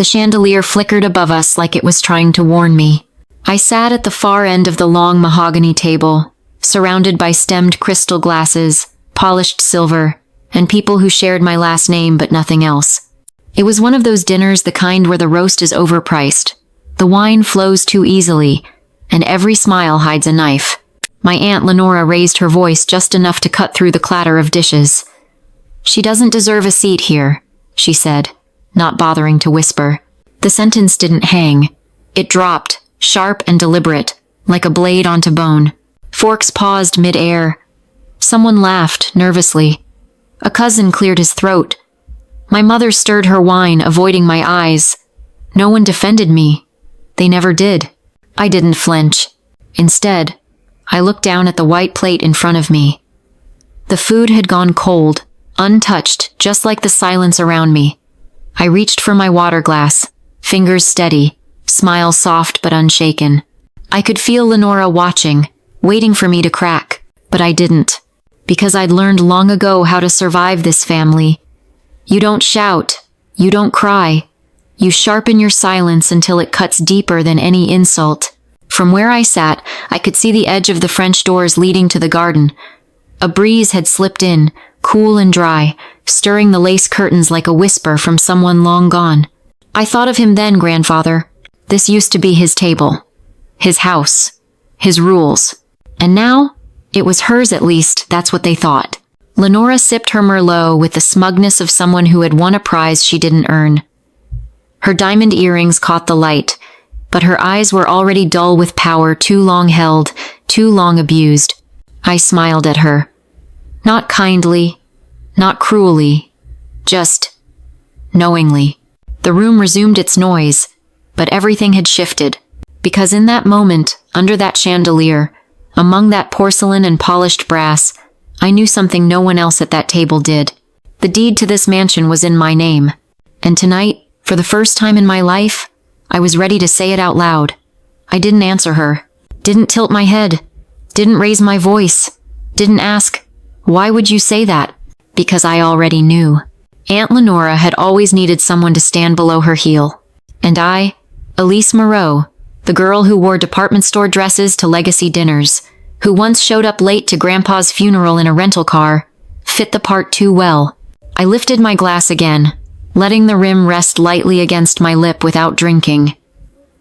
The chandelier flickered above us like it was trying to warn me. I sat at the far end of the long mahogany table, surrounded by stemmed crystal glasses, polished silver, and people who shared my last name but nothing else. It was one of those dinners, the kind where the roast is overpriced, the wine flows too easily, and every smile hides a knife. My Aunt Lenora raised her voice just enough to cut through the clatter of dishes. "She doesn't deserve a seat here," she said, not bothering to whisper. The sentence didn't hang. It dropped, sharp and deliberate, like a blade onto bone. Forks paused mid-air. Someone laughed, nervously. A cousin cleared his throat. My mother stirred her wine, avoiding my eyes. No one defended me. They never did. I didn't flinch. Instead, I looked down at the white plate in front of me. The food had gone cold, untouched, just like the silence around me. I reached for my water glass, fingers steady, smile soft but unshaken. I could feel Lenora watching, waiting for me to crack, but I didn't, because I'd learned long ago how to survive this family. You don't shout, you don't cry, you sharpen your silence until it cuts deeper than any insult. From where I sat, I could see the edge of the French doors leading to the garden. A breeze had slipped in, cool and dry, stirring the lace curtains like a whisper from someone long gone. I thought of him then, grandfather. This used to be his table, his house, his rules. And now, it was hers at least, that's what they thought. Lenora sipped her Merlot with the smugness of someone who had won a prize she didn't earn. Her diamond earrings caught the light, but her eyes were already dull with power too long held, too long abused. I smiled at her. Not kindly, not cruelly, just knowingly. The room resumed its noise, but everything had shifted, because in that moment, under that chandelier, among that porcelain and polished brass, I knew something no one else at that table did. The deed to this mansion was in my name, and tonight, for the first time in my life, I was ready to say it out loud. I didn't answer her, didn't tilt my head, didn't raise my voice, didn't ask, "Why would you say that?" Because I already knew. Aunt Lenora had always needed someone to stand below her heel. And I, Elise Moreau, the girl who wore department store dresses to legacy dinners, who once showed up late to Grandpa's funeral in a rental car, fit the part too well. I lifted my glass again, letting the rim rest lightly against my lip without drinking.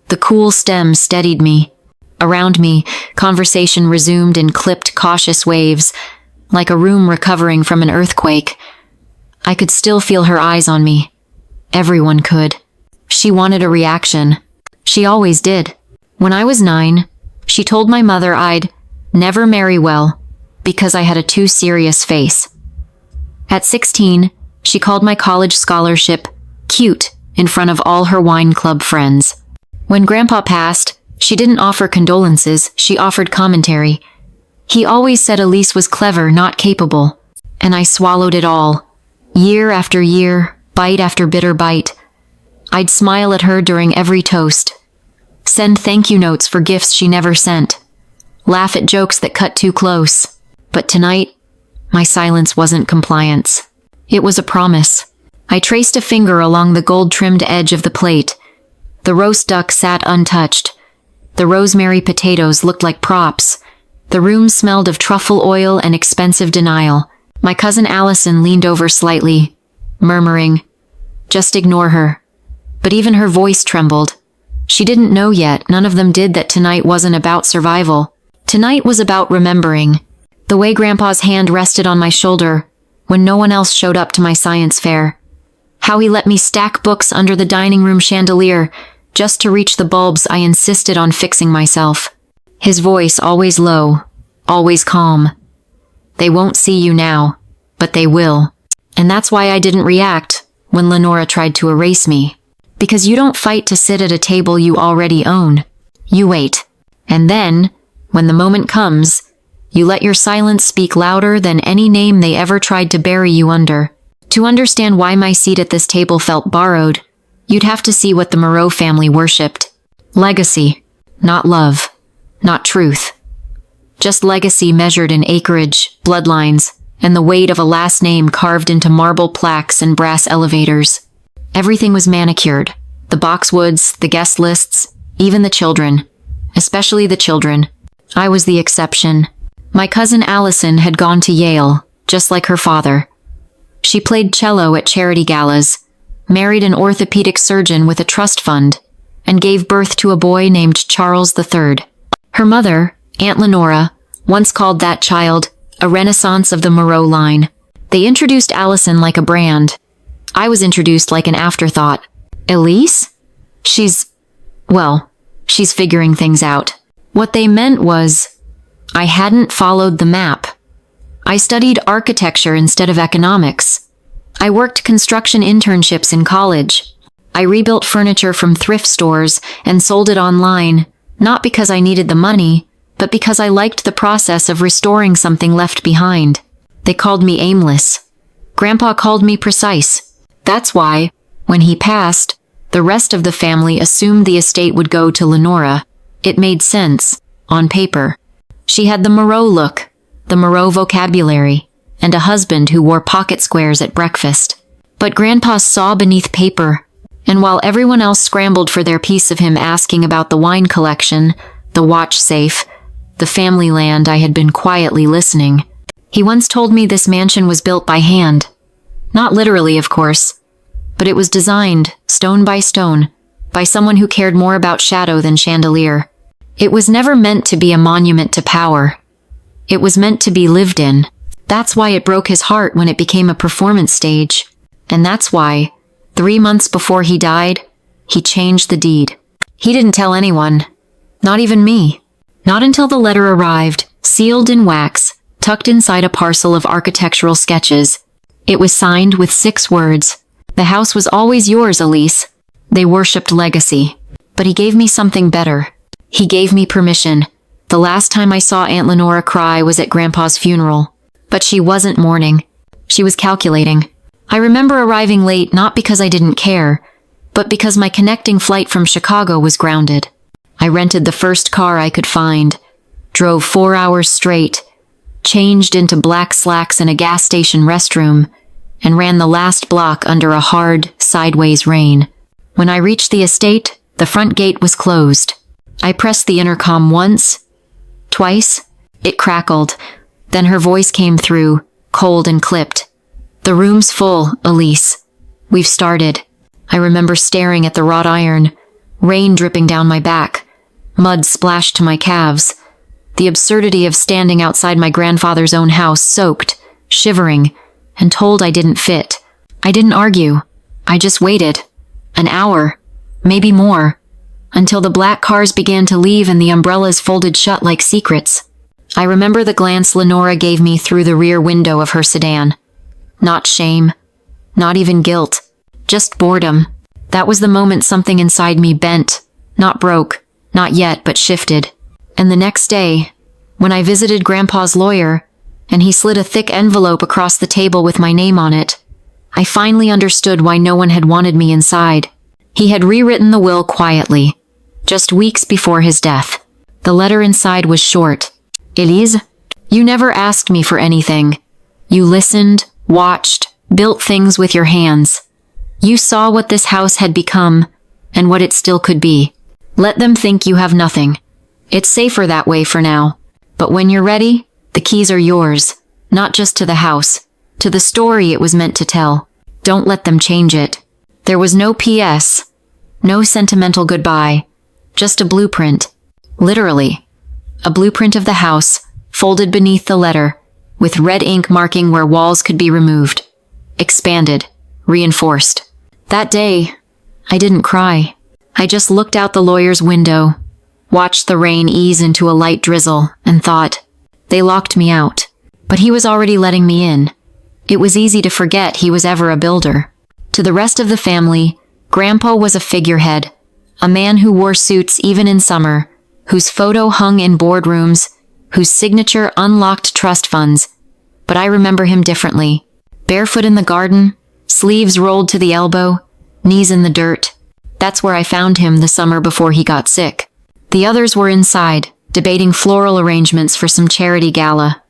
The cool stem steadied me. Around me, conversation resumed in clipped, cautious waves, like a room recovering from an earthquake. I could still feel her eyes on me. Everyone could. She wanted a reaction. She always did. When I was 9, she told my mother I'd never marry well because I had a too serious face. At 16, she called my college scholarship cute in front of all her wine club friends. When Grandpa passed, she didn't offer condolences, she offered commentary. He always said Elise was clever, not capable. And I swallowed it all. Year after year, bite after bitter bite. I'd smile at her during every toast. Send thank you notes for gifts she never sent. Laugh at jokes that cut too close. But tonight, my silence wasn't compliance. It was a promise. I traced a finger along the gold-trimmed edge of the plate. The roast duck sat untouched. The rosemary potatoes looked like props. The room smelled of truffle oil and expensive denial. My cousin Allison leaned over slightly, murmuring, "Just ignore her." But even her voice trembled. She didn't know yet, none of them did, that tonight wasn't about survival. Tonight was about remembering. The way Grandpa's hand rested on my shoulder when no one else showed up to my science fair. How he let me stack books under the dining room chandelier just to reach the bulbs I insisted on fixing myself. His voice always low, always calm. They won't see you now, but they will. And that's why I didn't react when Lenora tried to erase me. Because you don't fight to sit at a table you already own. You wait. And then, when the moment comes, you let your silence speak louder than any name they ever tried to bury you under. To understand why my seat at this table felt borrowed, you'd have to see what the Moreau family worshipped. Legacy, not love, not truth. Just legacy measured in acreage, bloodlines, and the weight of a last name carved into marble plaques and brass elevators. Everything was manicured, The boxwoods, the guest lists, even the children. Especially the children. I was the exception. My cousin Allison had gone to Yale, just like her father. She played cello at charity galas, married an orthopedic surgeon with a trust fund, and gave birth to a boy named Charles III. Her mother, Aunt Lenora, once called that child a renaissance of the Moreau line. They introduced Allison like a brand. I was introduced like an afterthought. Elise? She's figuring things out. What they meant was, I hadn't followed the map. I studied architecture instead of economics. I worked construction internships in college. I rebuilt furniture from thrift stores and sold it online, not because I needed the money, but because I liked the process of restoring something left behind. They called me aimless. Grandpa called me precise. That's why, when he passed, the rest of the family assumed the estate would go to Lenora. It made sense, on paper. She had the Moreau look, the Moreau vocabulary, and a husband who wore pocket squares at breakfast. But Grandpa saw beneath paper, and while everyone else scrambled for their piece of him asking about the wine collection, the watch safe, the family land, I had been quietly listening. He once told me this mansion was built by hand. Not literally, of course, but it was designed, stone by stone, by someone who cared more about shadow than chandelier. It was never meant to be a monument to power. It was meant to be lived in. That's why it broke his heart when it became a performance stage. And that's why, 3 months before he died, he changed the deed. He didn't tell anyone. Not even me. Not until the letter arrived, sealed in wax, tucked inside a parcel of architectural sketches. It was signed with 6 words. The house was always yours, Elise. They worshipped legacy. But he gave me something better. He gave me permission. The last time I saw Aunt Lenora cry was at Grandpa's funeral. But she wasn't mourning. She was calculating. I remember arriving late not because I didn't care, but because my connecting flight from Chicago was grounded. I rented the first car I could find, drove 4 hours straight, changed into black slacks in a gas station restroom, and ran the last block under a hard, sideways rain. When I reached the estate, the front gate was closed. I pressed the intercom once, twice. It crackled. Then her voice came through, cold and clipped. "The room's full, Elise. We've started." I remember staring at the wrought iron, rain dripping down my back, mud splashed to my calves. The absurdity of standing outside my grandfather's own house, soaked, shivering, and told I didn't fit. I didn't argue. I just waited. An hour, maybe more, until the black cars began to leave and the umbrellas folded shut like secrets. I remember the glance Lenora gave me through the rear window of her sedan. Not shame, not even guilt, just boredom. That was the moment something inside me bent, not broke, not yet, but shifted. And the next day, when I visited Grandpa's lawyer, and he slid a thick envelope across the table with my name on it, I finally understood why no one had wanted me inside. He had rewritten the will quietly, just weeks before his death. The letter inside was short. "Elise, you never asked me for anything. You listened, watched, built things with your hands. You saw what this house had become, and what it still could be. Let them think you have nothing. It's safer that way for now. But when you're ready, the keys are yours, not just to the house, to the story it was meant to tell. Don't let them change it." There was no P.S., no sentimental goodbye, just a blueprint. Literally, a blueprint of the house, folded beneath the letter, with red ink marking where walls could be removed, expanded, reinforced. That day, I didn't cry. I just looked out the lawyer's window, watched the rain ease into a light drizzle, and thought, they locked me out. But he was already letting me in. It was easy to forget he was ever a builder. To the rest of the family, Grandpa was a figurehead, a man who wore suits even in summer, whose photo hung in boardrooms, whose signature unlocked trust funds. But I remember him differently. Barefoot in the garden, sleeves rolled to the elbow, knees in the dirt. That's where I found him the summer before he got sick. The others were inside, debating floral arrangements for some charity gala.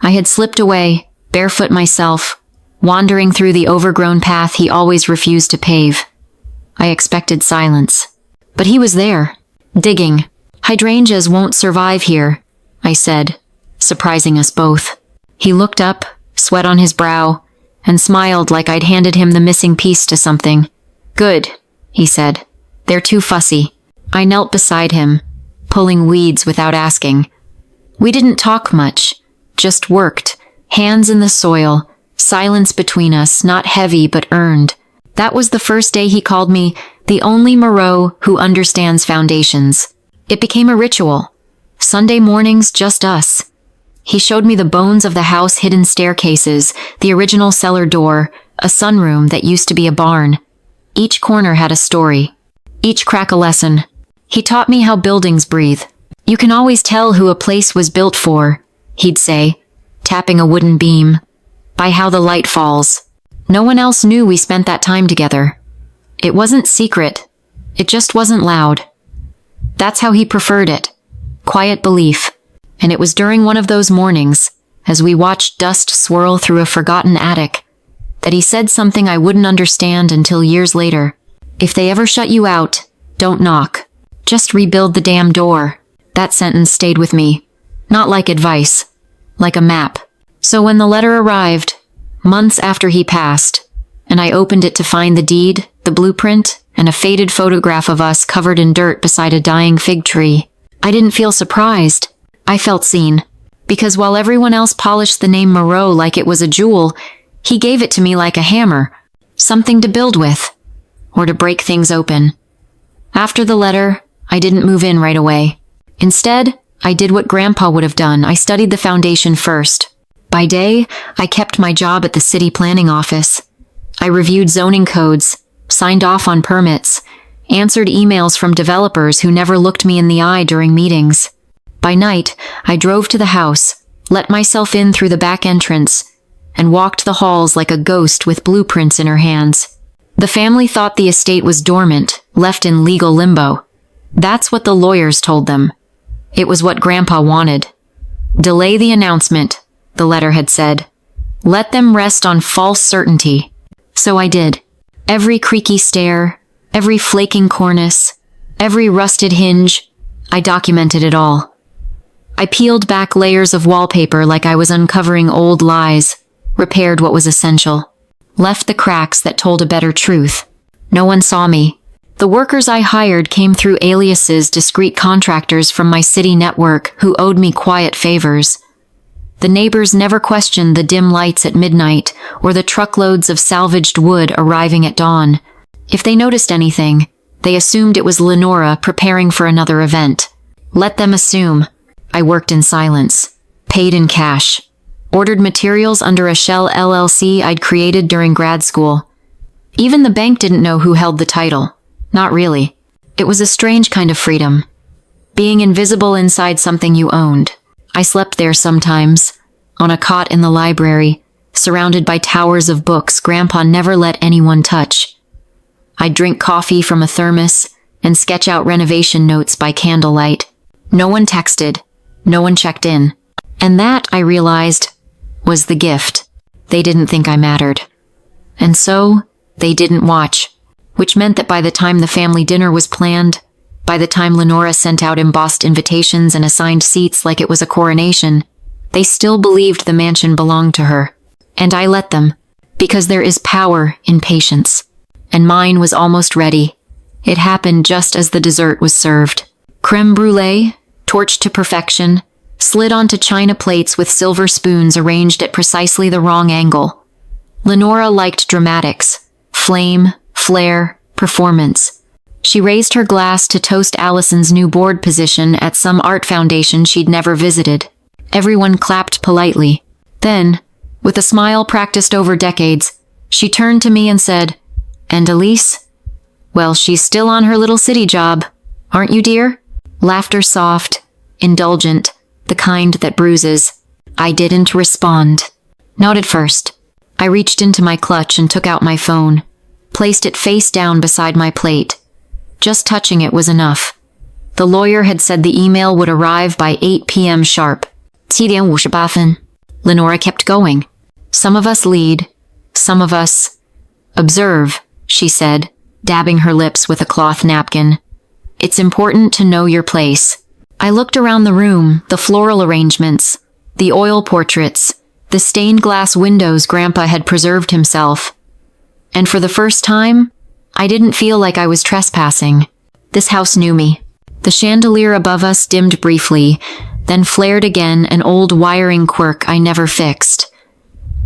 I had slipped away, barefoot myself, wandering through the overgrown path he always refused to pave. I expected silence. But he was there, digging. Hydrangeas won't survive here, I said, surprising us both. He looked up, sweat on his brow, and smiled like I'd handed him the missing piece to something. Good, he said. They're too fussy. I knelt beside him, pulling weeds without asking. We didn't talk much, just worked, hands in the soil, silence between us, not heavy but earned. That was the first day he called me the only Moreau who understands foundations. It became a ritual. Sunday mornings, just us. He showed me the bones of the house, hidden staircases, the original cellar door, a sunroom that used to be a barn. Each corner had a story, each crack a lesson. He taught me how buildings breathe. You can always tell who a place was built for, he'd say, tapping a wooden beam, by how the light falls. No one else knew we spent that time together. It wasn't secret. It just wasn't loud. That's how he preferred it. Quiet belief. And it was during one of those mornings, as we watched dust swirl through a forgotten attic, that he said something I wouldn't understand until years later. If they ever shut you out, don't knock. Just rebuild the damn door. That sentence stayed with me. Not like advice, like a map. So when the letter arrived, months after he passed, and I opened it to find the deed, the blueprint, and a faded photograph of us covered in dirt beside a dying fig tree, I didn't feel surprised. I felt seen. Because while everyone else polished the name Moreau like it was a jewel, he gave it to me like a hammer. Something to build with. Or to break things open. After the letter, I didn't move in right away. Instead, I did what Grandpa would have done. I studied the foundation first. By day, I kept my job at the city planning office. I reviewed zoning codes, signed off on permits, answered emails from developers who never looked me in the eye during meetings. By night, I drove to the house, let myself in through the back entrance, and walked the halls like a ghost with blueprints in her hands. The family thought the estate was dormant, left in legal limbo. That's what the lawyers told them. It was what Grandpa wanted. Delay the announcement, the letter had said. Let them rest on false certainty. So I did. Every creaky stair, every flaking cornice, every rusted hinge, I documented it all. I peeled back layers of wallpaper like I was uncovering old lies, repaired what was essential, left the cracks that told a better truth. No one saw me. The workers I hired came through aliases, discreet contractors from my city network who owed me quiet favors. The neighbors never questioned the dim lights at midnight or the truckloads of salvaged wood arriving at dawn. If they noticed anything, they assumed it was Lenora preparing for another event. Let them assume. I worked in silence, paid in cash, ordered materials under a shell LLC I'd created during grad school. Even the bank didn't know who held the title. Not really. It was a strange kind of freedom. Being invisible inside something you owned. I slept there sometimes, on a cot in the library, surrounded by towers of books Grandpa never let anyone touch. I'd drink coffee from a thermos and sketch out renovation notes by candlelight. No one texted. No one checked in. And that, I realized, was the gift. They didn't think I mattered. And so, they didn't watch. Which meant that by the time the family dinner was planned, by the time Lenora sent out embossed invitations and assigned seats like it was a coronation, they still believed the mansion belonged to her. And I let them, because there is power in patience. And mine was almost ready. It happened just as the dessert was served. Creme brulee, torched to perfection, slid onto china plates with silver spoons arranged at precisely the wrong angle. Lenora liked dramatics, flame, flare, performance. She raised her glass to toast Allison's new board position at some art foundation she'd never visited. Everyone clapped politely. Then, with a smile practiced over decades, she turned to me and said, "And Elise? Well, she's still on her little city job, aren't you, dear?" Laughter soft, indulgent, the kind that bruises. I didn't respond. Not at first. I reached into my clutch and took out my phone, placed it face down beside my plate. Just touching it was enough. The lawyer had said the email would arrive by 8 p.m. sharp. 7:58分. Lenora kept going. Some of us lead, some of us observe, she said, dabbing her lips with a cloth napkin. "It's important to know your place." I looked around the room, the floral arrangements, the oil portraits, the stained glass windows Grandpa had preserved himself. And for the first time, I didn't feel like I was trespassing. This house knew me. The chandelier above us dimmed briefly, then flared again, an old wiring quirk I never fixed.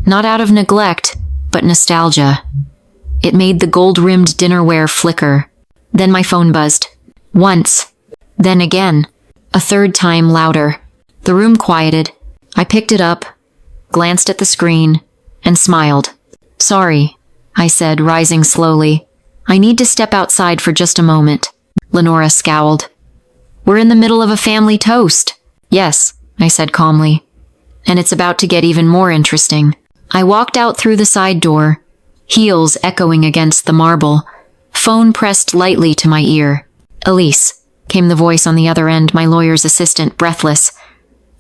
Not out of neglect, but nostalgia. It made the gold-rimmed dinnerware flicker. Then my phone buzzed. Once. Then again. A third time louder. The room quieted. I picked it up, glanced at the screen, and smiled. "Sorry," I said, rising slowly. "I need to step outside for just a moment." Lenora scowled. "We're in the middle of a family toast." "Yes," I said calmly. "And it's about to get even more interesting." I walked out through the side door, heels echoing against the marble, phone pressed lightly to my ear. "Elise," came the voice on the other end, my lawyer's assistant, breathless.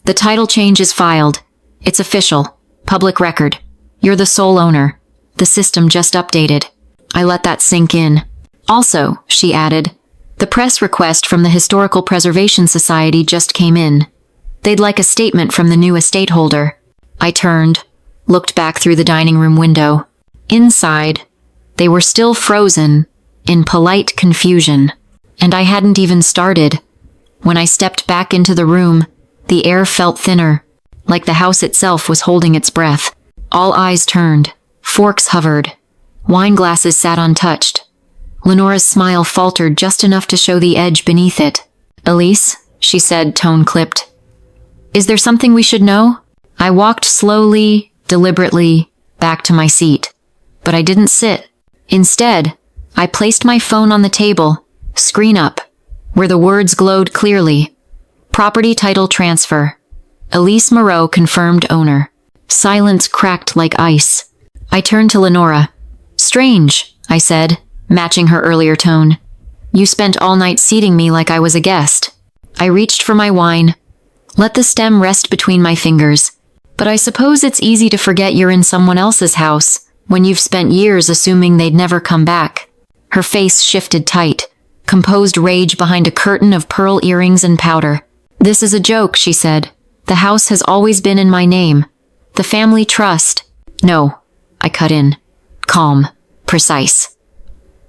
"The title change is filed. It's official. Public record. You're the sole owner. The system just updated." I let that sink in. "Also," she added, "the press request from the Historical Preservation Society just came in. They'd like a statement from the new estate holder." I turned, looked back through the dining room window. Inside, they were still frozen, in polite confusion. And I hadn't even started. When I stepped back into the room, the air felt thinner, like the house itself was holding its breath. All eyes turned. Forks hovered. Wine glasses sat untouched. Lenora's smile faltered just enough to show the edge beneath it. "Elise," she said, tone clipped. "Is there something we should know?" I walked slowly, deliberately, back to my seat. But I didn't sit. Instead, I placed my phone on the table, screen up, where the words glowed clearly. "Property title transfer. Elise Moreau confirmed owner." Silence cracked like ice. I turned to Lenora. "Strange," I said, matching her earlier tone. "You spent all night seating me like I was a guest." I reached for my wine, let the stem rest between my fingers. "But I suppose it's easy to forget you're in someone else's house, when you've spent years assuming they'd never come back." Her face shifted tight, composed rage behind a curtain of pearl earrings and powder. "This is a joke," she said. "The house has always been in my name. The family trust." "No," I cut in. Calm. Precise.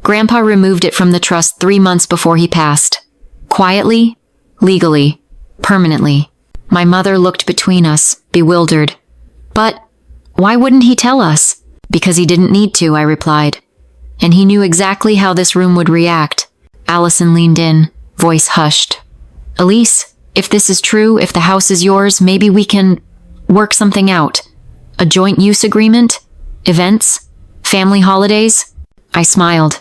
"Grandpa removed it from the trust 3 months before he passed. Quietly, legally, permanently." My mother looked between us, bewildered. "But why wouldn't he tell us?" "Because he didn't need to," I replied. "And he knew exactly how this room would react." Allison leaned in, voice hushed. "Elise, if this is true, if the house is yours, maybe we can work something out. A joint use agreement? Events? Family holidays?" I smiled.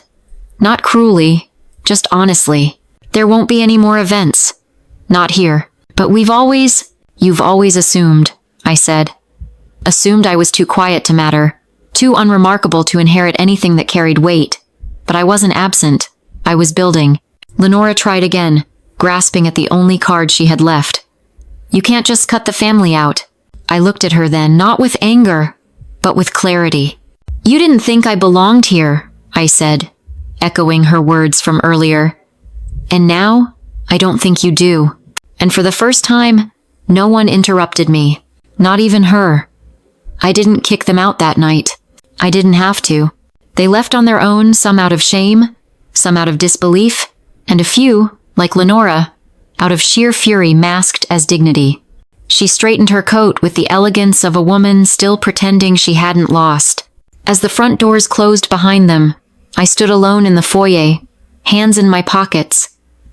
Not cruelly, just honestly. "There won't be any more events. Not here. But you've always assumed," I said. "Assumed I was too quiet to matter, too unremarkable to inherit anything that carried weight. But I wasn't absent. I was building." Lenora tried again, grasping at the only card she had left. "You can't just cut the family out." I looked at her then, not with anger, but with clarity. "You didn't think I belonged here," I said, echoing her words from earlier. "And now, I don't think you do." And for the first time, no one interrupted me. Not even her. I didn't kick them out that night. I didn't have to. They left on their own, some out of shame, some out of disbelief, and a few, like Lenora, out of sheer fury masked as dignity. She straightened her coat with the elegance of a woman still pretending she hadn't lost. As the front doors closed behind them, I stood alone in the foyer, hands in my pockets,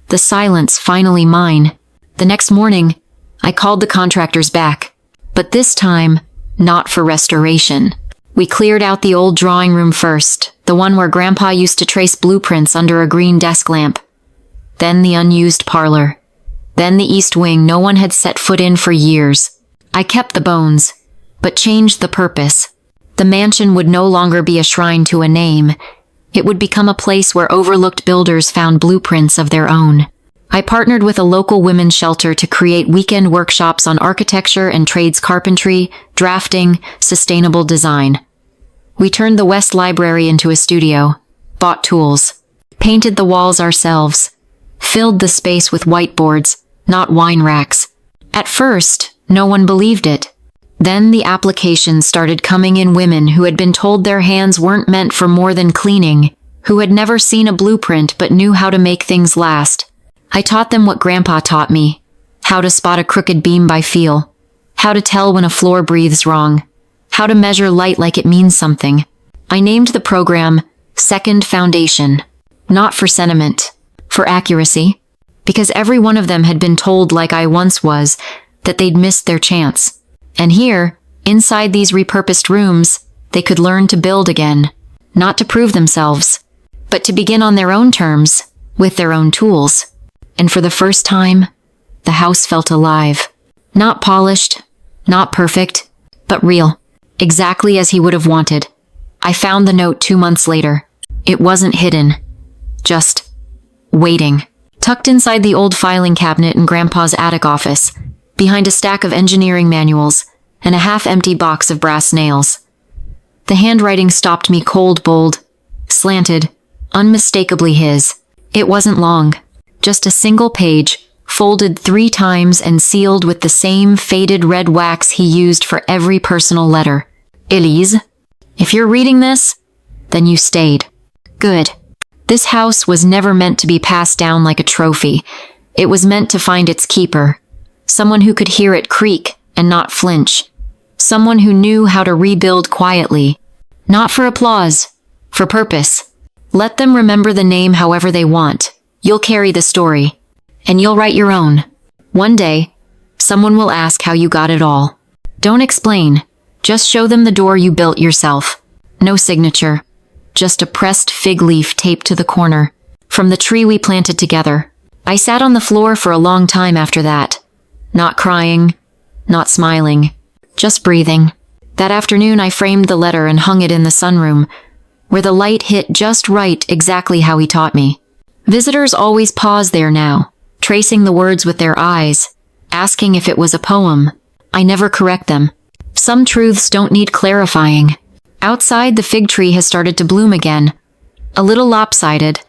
the silence finally mine. The next morning, I called the contractors back, but this time, not for restoration. We cleared out the old drawing room first, the one where Grandpa used to trace blueprints under a green desk lamp. Then the unused parlor. Then the east wing no one had set foot in for years. I kept the bones, but changed the purpose. The mansion would no longer be a shrine to a name. It would become a place where overlooked builders found blueprints of their own. I partnered with a local women's shelter to create weekend workshops on architecture and trades carpentry, drafting, sustainable design. We turned the West Library into a studio, bought tools, painted the walls ourselves, filled the space with whiteboards, not wine racks. At first, no one believed it. Then the applications started coming in, women who had been told their hands weren't meant for more than cleaning, who had never seen a blueprint but knew how to make things last. I taught them what Grandpa taught me: how to spot a crooked beam by feel, how to tell when a floor breathes wrong, how to measure light like it means something. I named the program Second Foundation, not for sentiment, for accuracy, because every one of them had been told, like I once was, that they'd missed their chance. And here, inside these repurposed rooms, they could learn to build again, not to prove themselves, but to begin on their own terms, with their own tools. And for the first time, the house felt alive. Not polished, not perfect, but real. Exactly as he would have wanted. I found the note 2 months later. It wasn't hidden. Just waiting. Tucked inside the old filing cabinet in Grandpa's attic office, behind a stack of engineering manuals and a half-empty box of brass nails. The handwriting stopped me cold, bold, slanted, unmistakably his. It wasn't long. Just a single page, folded 3 times and sealed with the same faded red wax he used for every personal letter. Elise, if you're reading this, then you stayed. Good. This house was never meant to be passed down like a trophy. It was meant to find its keeper. Someone who could hear it creak and not flinch. Someone who knew how to rebuild quietly. Not for applause, for purpose. Let them remember the name however they want. You'll carry the story. And you'll write your own. One day, someone will ask how you got it all. Don't explain. Just show them the door you built yourself. No signature. Just a pressed fig leaf taped to the corner. From the tree we planted together. I sat on the floor for a long time after that. Not crying, not smiling, just breathing. That afternoon I framed the letter and hung it in the sunroom, where the light hit just right, exactly how he taught me. Visitors always pause there now, tracing the words with their eyes, asking if it was a poem. I never correct them. Some truths don't need clarifying. Outside, the fig tree has started to bloom again. A little lopsided,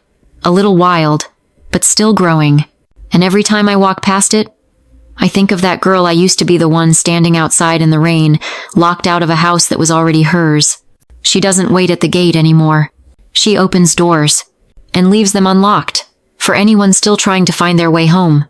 a little wild, but still growing. And every time I walk past it, I think of that girl I used to be, the one standing outside in the rain, locked out of a house that was already hers. She doesn't wait at the gate anymore. She opens doors and leaves them unlocked for anyone still trying to find their way home.